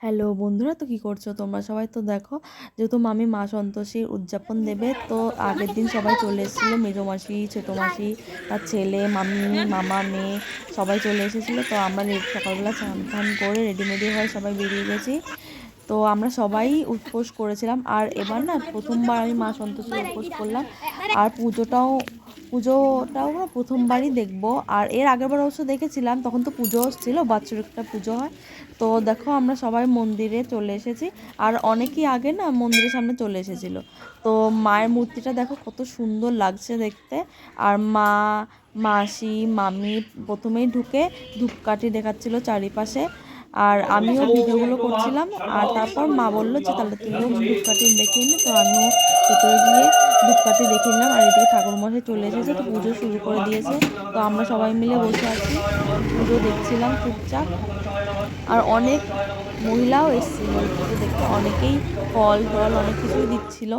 Hello বন্ধুরা, তো কি করছো তোমরা সবাই? তো দেখো, যেহেতু মামি মা সন্তোষীর উদযাপন দেবে, তো আগের দিন সবাই চলে এসেছিলো, মেজো মাসি, ছোটো মাসি, তার ছেলে, মামি, মামা, মেয়ে, সবাই চলে এসেছিলো। তো আমরা সকালবেলা স্নান টান করে রেডিমেডি হয়ে সবাই বেরিয়ে গেছি। তো আমরা সবাই উপোস করেছিলাম, আর এবার না প্রথমবার আমি মা সন্তোষীর উপোস করলাম। আর পুজোটাও না প্রথমবারই দেখবো। আর এর আগেরবার অবশ্য দেখেছিলাম, তখন তো পুজো ছিল, বাৎসরিক একটা পুজো হয়। তো দেখো, আমরা সবাই মন্দিরে চলে এসেছি। আর অনেকেই আগে না মন্দিরের সামনে চলে এসেছিল। তো মায়ের মূর্তিটা দেখো কত সুন্দর লাগছে দেখতে। আর মা, মাসি, মামি প্রথমেই ঢুকে ধূপকাঠি দেখাচ্ছিল চারিপাশে। আর আমিও ভিডিওগুলো করছিলাম। আর তারপর মা বললো যে তাহলে তুইও ধূপকাঠি দেখিয়ে নি। তো আমিও ভেতরে গিয়ে ধূপকাঠি দেখে নিলাম। আর এদিকে ঠাকুরমশাই চলে এসেছে, তো পুজো শুরু করে দিয়েছে। তো আমরা সবাই মিলে বসে আছি, পুজো দেখছিলাম চুপচাপ। আর অনেক মহিলাও এসেছিল এই পুজো দেখতে, অনেকেই ফল টল অনেক কিছুই দিচ্ছিল।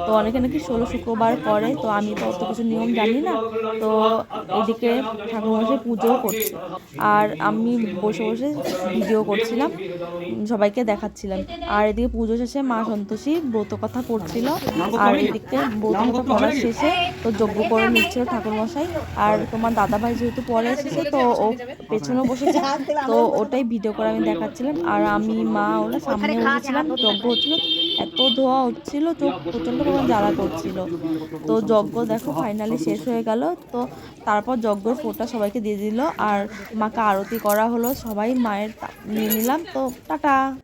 তো অনেকে নাকি 16 শুক্রবার করে, তো আমি তো অত কিছু নিয়ম জানি না। তো এদিকে ঠাকুরমশাই পুজোও করছে, আর আমি বসে বসে ভিডিও করছিলাম, সবাইকে দেখাচ্ছিলাম। আর এদিকে পুজো শেষে মা সন্তোষী ব্রত কথা পড়ছিল। আর এদিকে ব্রত কথা পড়ার শেষে তো যজ্ঞ করে নিচ্ছিল ঠাকুরমশাই। আর তোমার দাদাভাই যেহেতু পরে এসেছে, তো ও পেছনে বসেছে, তো ওটাই ভিডিও করে আমি দেখাচ্ছিলাম। আর আমি, মা, ওরা সামনে বসেছিলাম, যজ্ঞ হচ্ছিল। এত ধোয়া হচ্ছিল, চোখ প্রচণ্ড পরিমাণ জ্বালা করছিল। তো যজ্ঞ দেখো ফাইনালি শেষ হয়ে গেল। তো তারপর যজ্ঞর ফোঁটা সবাইকে দিয়ে দিল, আর মাকে আরতি করা হলো, সবাই মায়ের নিয়ে নিলাম। তো টাটা।